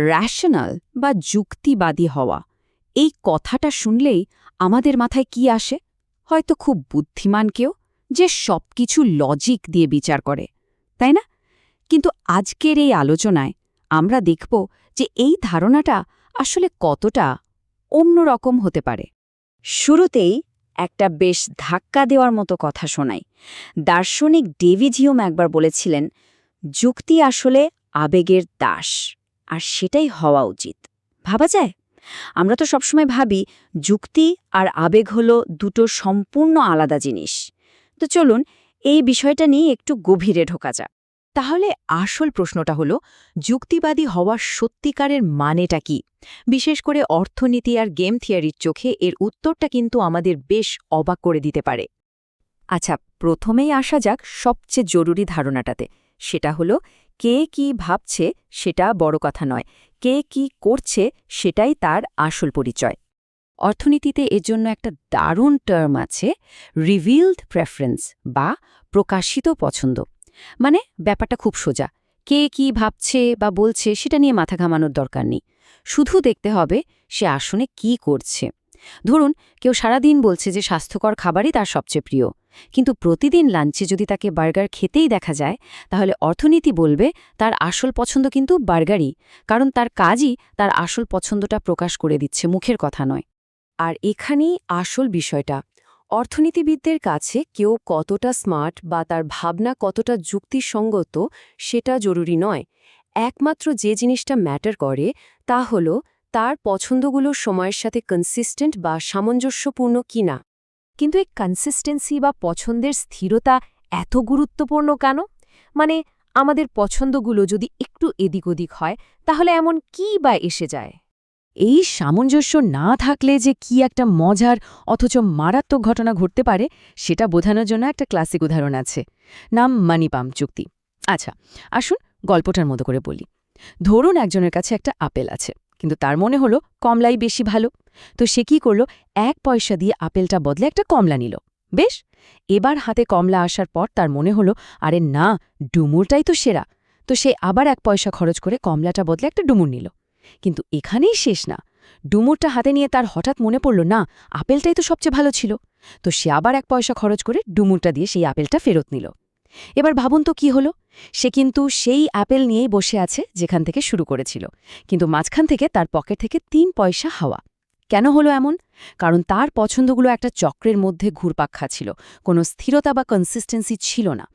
Rational বা যুক্তিবাদী হওয়া এই কথাটা শুনলেই আমাদের মাথায় কি আসে? হয়তো খুব বুদ্ধিমান কেউ যে সবকিছু লজিক দিয়ে বিচার করে, তাই না? কিন্তু আজকের এই আলোচনায় আমরা দেখব যে এই ধারণাটা আসলে কতটা অন্যরকম হতে পারে। শুরুতেই একটা বেশ ধাক্কা দেওয়ার মতো কথা শোনাই। দার্শনিক ডেভিড হিউম একবার বলেছিলেন, যুক্তি আসলে আবেগের দাস, আর সেটাই হওয়া উচিত। ভাবা যায়? আমরা তো সবসময় ভাবি যুক্তি আর আবেগ হলো দুটো সম্পূর্ণ আলাদা জিনিস। তো চলুন এই বিষয়টা নিয়ে একটু গভীরে ঢোকা যাক। তাহলে আসল প্রশ্নটা হলো, যুক্তিবাদী হওয়ার সত্যিকারের মানেটা কি? বিশেষ করে অর্থনীতি আর গেম থিওরির চোখে এর উত্তরটা কিন্তু আমাদের বেশ অবাক করে দিতে পারে। আচ্ছা, প্রথমেই আসা যাক সবচেয়ে জরুরি ধারণাটাতে। সেটা হলো, কে কি ভাবছে সেটা বড় কথা নয়, কে কি করছে সেটাই তার আসল পরিচয়। অর্থনীতিতে এর জন্য একটা দারুণ টার্ম আছে, রিভিলড প্রেফারেন্স বা প্রকাশিত পছন্দ। মানে ব্যাপারটা খুব সোজা, কে কি ভাবছে বা বলছে সেটা নিয়ে মাথা ঘামানোর দরকার নেই, শুধু দেখতে হবে সে আসলে কি করছে। ধরুন, কেউ সারাদিন বলছে যে স্বাস্থ্যকর খাবারই তার সবচেয়ে প্রিয়, কিন্তু প্রতিদিন লাঞ্চে যদি তাকে বার্গার খেতেই দেখা যায়, তাহলে অর্থনীতি বলবে তার আসল পছন্দ কিন্তু বার্গারই, কারণ তার কাজই তার আসল পছন্দটা প্রকাশ করে দিচ্ছে, মুখের কথা নয়। আর এখানেই আসল বিষয়টা, অর্থনীতিবিদদের কাছে কেউ কতটা স্মার্ট বা তার ভাবনা কতটা যুক্তিসঙ্গত সেটা জরুরি নয়। একমাত্র যে জিনিসটা ম্যাটার করে তা হল তার পছন্দগুলো সময়ের সাথে কনসিস্টেন্ট বা সামঞ্জস্যপূর্ণ কিনা। কিন্তু এই কনসিস্টেন্সি বা পছন্দের স্থিরতা এত গুরুত্বপূর্ণ কেন? মানে আমাদের পছন্দগুলো যদি একটু এদিক ওদিক হয়, তাহলে এমন কি বা এসে যায়? এই সামঞ্জস্য না থাকলে যে কি একটা মজার অথচ মারাত্মক ঘটনা ঘটতে পারে সেটা বোঝানোর জন্য একটা ক্লাসিক উদাহরণ আছে, নাম মানি পাম্প চুক্তি। আচ্ছা, আসুন গল্পটার মতো করে বলি। ধরুন একজনের কাছে একটা আপেল আছে, কিন্তু তার মনে হলো কমলাই বেশি ভালো। তো সে কি করল, 1 পয়সা দিয়ে আপেলটা বদলে একটা কমলা নিল। বেশ, এবার হাতে কমলা আসার পর তার মনে হলো, আরে না, ডুমুরটাই তো সেরা। তো সে আবার 1 পয়সা খরচ করে কমলাটা বদলে একটা ডুমুর নিল। কিন্তু এখানেই শেষ না, ডুমুরটা হাতে নিয়ে তার হঠাৎ মনে পড়ল, না, আপেলটাই তো সবচেয়ে ভালো ছিল। তো সে আবার 1 পয়সা খরচ করে ডুমুরটা দিয়ে সেই আপেলটা ফেরত নিল। এবার ভাবুন তো কি হলো, সে কিন্তু সেই আপেল নিয়েই বসে আছে যেখান থেকে শুরু করেছিল, কিন্তু মাঝখান থেকে তার পকেট থেকে 3 পয়সা হাওয়া। কেন হলো এমন? কারণ তার পছন্দগুলো একটা চক্রের মধ্যে ঘুরপাক খাচ্ছিল, কোনো স্থিরতা বা কনসিস্টেন্সি ছিল না।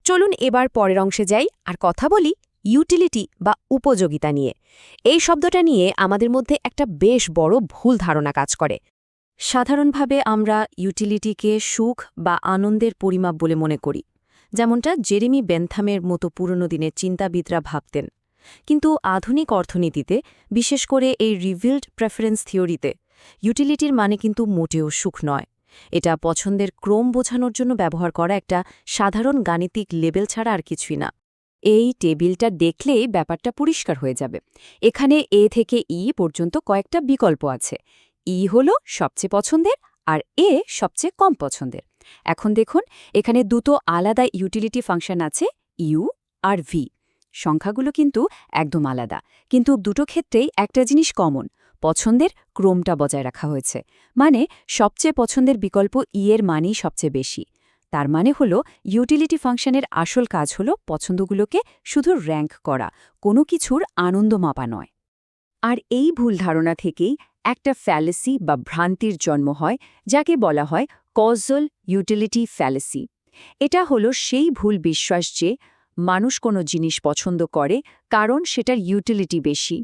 চলুন এবার পরের অংশে যাই আর কথা বলি ইউটিলিটি বা উপযোগিতা নিয়ে। এই শব্দটা নিয়ে আমাদের মধ্যে একটা বেশ বড় ভুল ধারণা কাজ করে। সাধারণভাবে আমরা ইউটিলিটিকে সুখ বা আনন্দের পরিমাপ বলে মনে করি, যেমনটা জেরেমি বেনথামের মতো পুরনো দিনের চিন্তাবিদরা ভাবতেন। কিন্তু আধুনিক অর্থনীতিতে, বিশেষ করে এই রিভিলড প্রেফারেন্স থিওরিতে, ইউটিলিটির মানে কিন্তু মোটেও সুখ নয়। এটা পছন্দের ক্রম বোঝানোর জন্য ব্যবহার করা একটা সাধারণ গাণিতিক লেবেল ছাড়া আর কিছুই না। এই টেবিলটা দেখলেই ব্যাপারটা পরিষ্কার হয়ে যাবে। এখানে এ থেকে ই পর্যন্ত কয়েকটা বিকল্প আছে। ই হল সবচেয়ে পছন্দের আর এ সবচেয়ে কম পছন্দের। এখন দেখুন, এখানে দুটো আলাদা ইউটিলিটি ফাংশন আছে, ইউ আর ভি। সংখ্যাগুলো কিন্তু একদম আলাদা, কিন্তু দুটো ক্ষেত্রেই একটা জিনিস কমন, পছন্দের ক্রমটা বজায় রাখা হয়েছে। মানে সবচেয়ে পছন্দের বিকল্প ই এর মানই সবচেয়ে বেশি। তার মানে হলো ইউটিলিটি ফাংশনের আসল কাজ হলো পছন্দগুলোকে শুধু র্যাঙ্ক করা, কোনো কিছুর আনন্দ মাপা নয়। আর এই ভুল ধারণা থেকেই একটা ফ্যালেসি বা ভ্রান্তির জন্ম হয়, যাকে বলা হয় কজল ইউটিলিটি ফ্যালেসি। এটা হলো সেই ভুল বিশ্বাস যে মানুষ কোনো জিনিস পছন্দ করে কারণ সেটার ইউটিলিটি বেশি।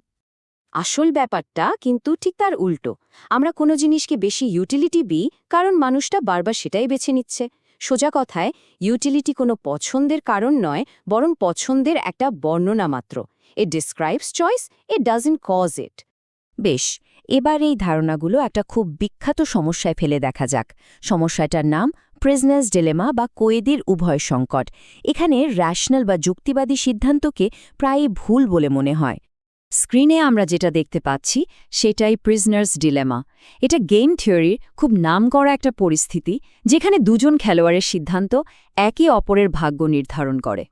আসল ব্যাপারটা কিন্তু ঠিক তার উল্টো। আমরা কোনো জিনিসকে বেশি ইউটিলিটি দিই কারণ মানুষটা বারবার সেটাই বেছে নিচ্ছে। সোজা কথায়, ইউটিলিটি কোনো পছন্দের কারণ নয়, বরং পছন্দের একটা বর্ণনা মাত্র। It describes choice, it doesn't cause it. বেশ, এবার এই ধারণাগুলো একটা খুব বিখ্যাত সমস্যায় ফেলে দেখা যাক। সমস্যাটার নাম প্রিজনার্স ডিলেমা বা কয়েদির উভয় সংকট। এখানে র্যাশনাল বা যুক্তিবাদী সিদ্ধান্তকে প্রায়ই ভুল বলে মনে হয়। স্ক্রিনে আমরা যেটা দেখতে পাচ্ছি সেটাই প্রিজনার্স ডিলেমা। এটা গেম থিওরির খুব নামকরা একটা পরিস্থিতি, যেখানে দুজন খেলোয়াড়ের সিদ্ধান্ত একে অপরের ভাগ্য নির্ধারণ করে।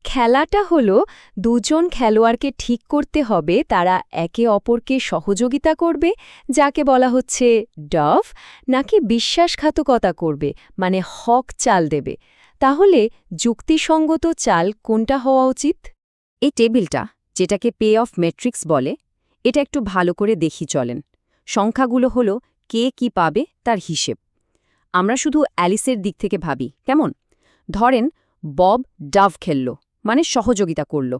খেলাটা হলো দুজন খেলোয়াড়কে ঠিক করতে হবে তারা একে অপরকে সহযোগিতা করবে, যাকে বলা হচ্ছে ডভ, নাকি বিশ্বাসঘাতকতা করবে, মানে হক চাল দেবে। তাহলে যুক্তিসঙ্গত চাল কোনটা হওয়া উচিত? এই টেবিলটা, যেটাকে পে অফ ম্যাট্রিক্স বলে, এটা একটু ভালো করে দেখি চলেন। সংখ্যাগুলো হলো কে কি পাবে তার হিসেব। আমরা শুধু অ্যালিসের দিক থেকে ভাবি, কেমন? ধরেন বব ডাভ খেলল, মানে সহযোগিতা করল।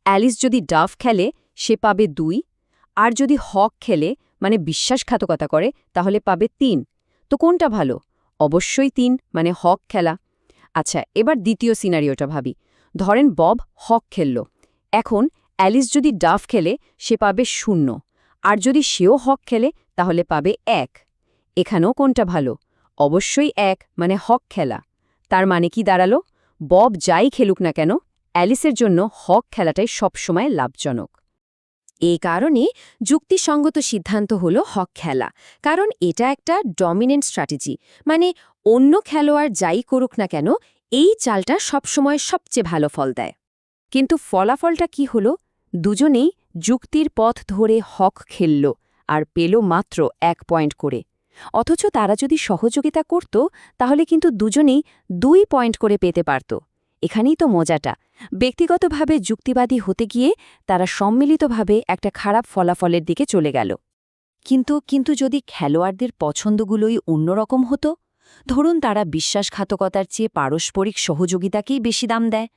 অ্যালিস যদি ডাভ খেলে সে পাবে 2, আর যদি হক খেলে মানে বিশ্বাসঘাতকতা করে তাহলে পাবে 3। তো কোনটা ভালো? অবশ্যই 3, মানে হক খেলা। আচ্ছা, এবার দ্বিতীয় সিনারিওটা ভাবি। ধরেন বব হক খেলল। এখন অ্যালিস যদি ডাভ খেলে সে পাবে 0, আর যদি সেও হক খেলে তাহলে পাবে 1। এখানেও কোনটা ভালো? অবশ্যই 1, মানে হক খেলা। তার মানে কি দাঁড়ালো? বব যাই খেলুক না কেন, অ্যালিসের জন্য হক খেলাটাই সবসময় লাভজনক। এই কারণে যুক্তিসঙ্গত সিদ্ধান্ত হল হক খেলা, কারণ এটা একটা ডমিনেন্ট স্ট্র্যাটেজি, মানে অন্য খেলোয়াড় যাই করুক না কেন এই চালটা সবসময় সবচেয়ে ভালো ফল দেয়। কিন্তু ফলাফলটা কি হলো? দুজনেই যুক্তির পথ ধরে হক খেলল আর পেল মাত্র 1 পয়েন্ট করে। অথচ তারা যদি সহযোগিতা করত তাহলে কিন্তু দুজনেই 2 পয়েন্ট করে পেতে পারত। এখানেই তো মজাটা। ব্যক্তিগতভাবে যুক্তিবাদী হতে গিয়ে তারা সম্মিলিতভাবে একটা খারাপ ফলাফলের দিকে চলে গেল। কিন্তু যদি খেলোয়াড়দের পছন্দগুলোই অন্যরকম হতো, ধরুন তারা বিশ্বাসঘাতকতার চেয়ে পারস্পরিক সহযোগিতাকেই বেশি দাম দেয়,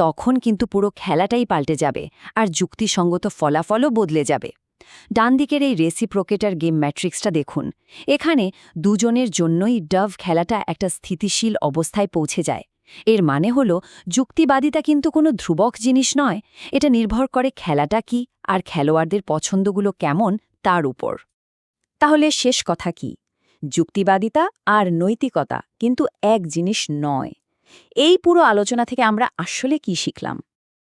তখন কিন্তু পুরো খেলাটাই পাল্টে যাবে আর যুক্তিসঙ্গত ফলাফলও বদলে যাবে। ডান দিকের এই রেসিপ্রোকেটার গেম ম্যাট্রিক্সটা দেখুন। এখানে দুজনের জন্যই ডাভ খেলাটা একটা স্থিতিশীল অবস্থায় পৌঁছে যায়। এর মানে হল যুক্তিবাদিতা কিন্তু কোনো ধ্রুবক জিনিস নয়, এটা নির্ভর করে খেলাটা কি আর খেলোয়াড়দের পছন্দগুলো কেমন তার উপর। তাহলে শেষ কথা কি? যুক্তিবাদিতা আর নৈতিকতা কিন্তু এক জিনিস নয়। এই পুরো আলোচনা থেকে আমরা আসলে কি শিখলাম?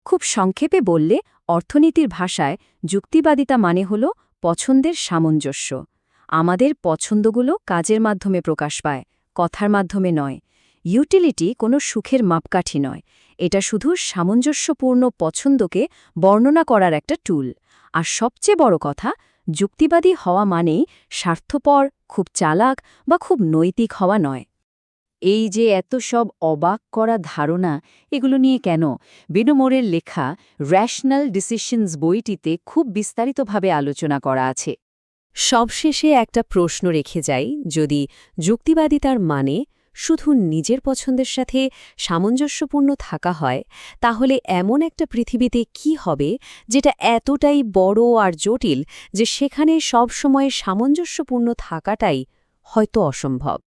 খুব সংক্ষেপে বললে, অর্থনীতির ভাষায় যুক্তিবাদিতা মানে হল পছন্দের সামঞ্জস্য। আমাদের পছন্দগুলো কাজের মাধ্যমে প্রকাশ পায়, কথার মাধ্যমে নয়। ইউটিলিটি কোনো সুখের মাপকাঠি নয়, এটা শুধু সামঞ্জস্যপূর্ণ পছন্দকে বর্ণনা করার একটা টুল। আর সবচেয়ে বড় কথা, যুক্তিবাদী হওয়া মানেই স্বার্থপর, খুব চালাক বা খুব নৈতিক হওয়া নয়। এই যে এত সব অবাক করা ধারণা, এগুলো নিয়ে কেন বেনো মোরের লেখা র্যাশনাল ডিসিশনস বইটিতে খুব বিস্তারিতভাবে আলোচনা করা আছে। সবশেষে একটা প্রশ্ন রেখে যাই, যদি যুক্তিবাদিতার মানে শুধু নিজের পছন্দের সাথে সামঞ্জস্যপূর্ণ থাকা হয়, তাহলে এমন একটা পৃথিবীতে কি হবে যেটা এতটাই বড় আর জটিল যে সেখানে সবসময় সামঞ্জস্যপূর্ণ থাকাটাই হয়তো অসম্ভব।